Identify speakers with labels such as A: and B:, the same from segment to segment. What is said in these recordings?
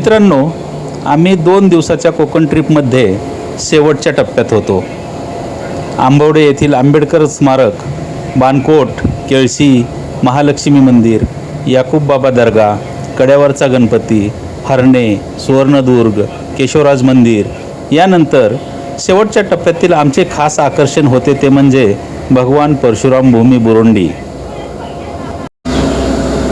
A: मित्रांनो, आम्ही 2 दिवसाच्या कोकण ट्रिपमध्ये शेवटच्या टप्प्यात होतो. आंबवडे येथील आंबेडकर स्मारक, बाणकोट, केळशी, महालक्ष्मी मंदिर, याकूब बाबा दर्गा, कड्यावरचा गणपती, हरणे, सुवर्णदुर्ग, केशवराज मंदिर. यानंतर शेवटच्या टप्प्यातील आमचे खास आकर्षण होते ते म्हणजे भगवान परशुराम भूमी बुरुंडी.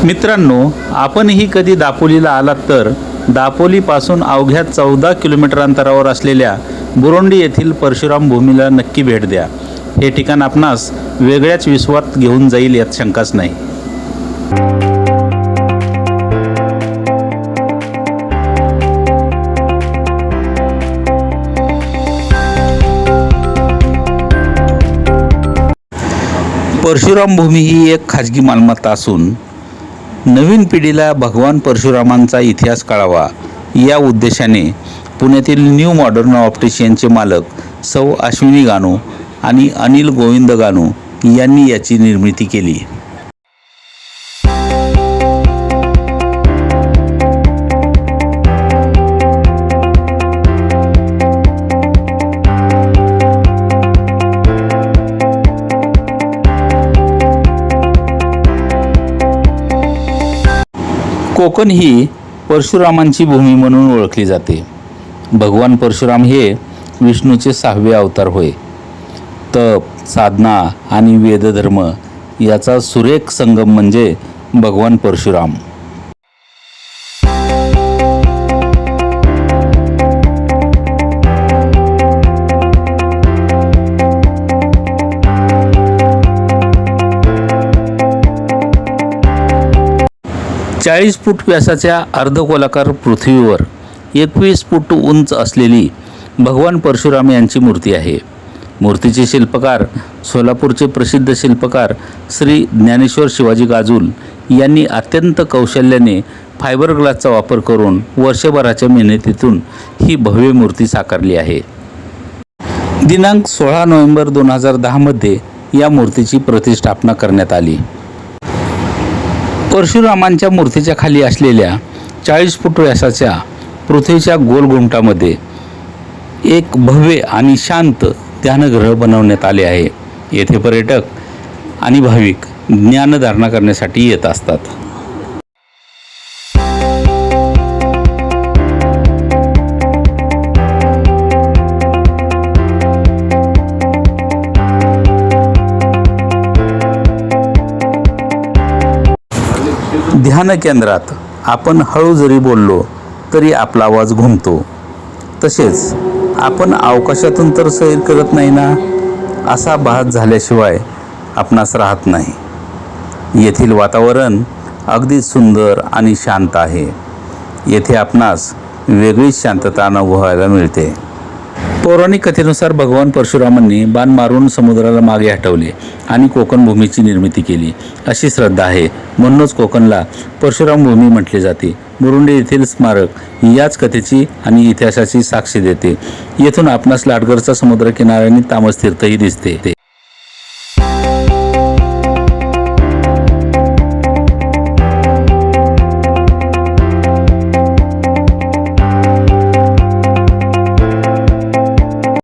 A: मित्रांनो, आपणही कधी दापोलीला आलात तर दापोलीपासून अवघ्या 14 किलोमीटर अंतरावर असलेल्या बुरुंडी येथील परशुराम भूमीला नक्की भेट द्या. हे ठिकाण आपणास वेगळ्याच विश्वात घेऊन जाईल यात शंकाच नाही. परशुराम भूमी ही एक खाजगी मालमत्ता असून नवीन पिढीला भगवान परशुरामांचा इतिहास कळावा या उद्देशाने पुण्यातील न्यू मॉडर्न ऑप्टिशियनचे मालक सौ अश्विनी गानू आणि अनिल गोविंद गानू यांनी याची निर्मिती केली. कोकण ही परशुरामांची भूमी म्हणून ओळखली जाते. भगवान परशुराम हे विष्णूचे 6वे अवतार होय. तप, साधना आणि वेदधर्म याचा सुरेख संगम म्हणजे भगवान परशुराम. चाळीस फूट व्यासाच्या अर्धगोलाकार पृथ्वीवर 21 फूट उंच असलेली भगवान परशुराम यांची मूर्ती आहे. मूर्तीचे शिल्पकार सोलापूरचे प्रसिद्ध शिल्पकार श्री ज्ञानेश्वर शिवाजी गाजूल यांनी अत्यंत कौशल्याने फायबर ग्लासचा वापर करून वर्षभराच्या मेहनतीतून ही भव्य मूर्ती साकारली आहे. दिनांक 16 नोव्हेंबर 2010 मध्ये या मूर्तीची प्रतिष्ठापना करण्यात आली. परशुरामांच्या मूर्तीच्या खाली असलेल्या 40 फूट व्यासाच्या पृथ्वीच्या गोल घुमटामध्ये एक भव्य आणि शांत ध्यानगृह बनवण्यात आले आहे. येथे पर्यटक आणि भाविक ज्ञानधारणा करण्यासाठी येत असतात. ध्यान केंद्रात आपण हळू जरी बोललो तरी आपला आवाज घुमतो. तसेच आपण अवकाशातून तर सैर करत नाही ना असा भास झाल्याशिवाय आपणास राहत नाही. येथील वातावरण अगदी सुंदर आणि शांत आहे. येथे आपणास वेगळीच शांतता अनुभवायला मिळते. पौराणिक कथेनुसार भगवान परशुरामांनी बाण मारून समुद्राला मागे हटवले आणि कोकण भूमीची निर्मिती केली अशी श्रद्धा आहे. म्हणूनच कोकणला परशुराम भूमी म्हटले जाते. बुरुंडी येथील स्मारक याच कथेची आणि इतिहासाची साक्ष देते. येथून आपणास लाटघरचा समुद्र किनाऱ्याने तामस तीर्थही दिसते.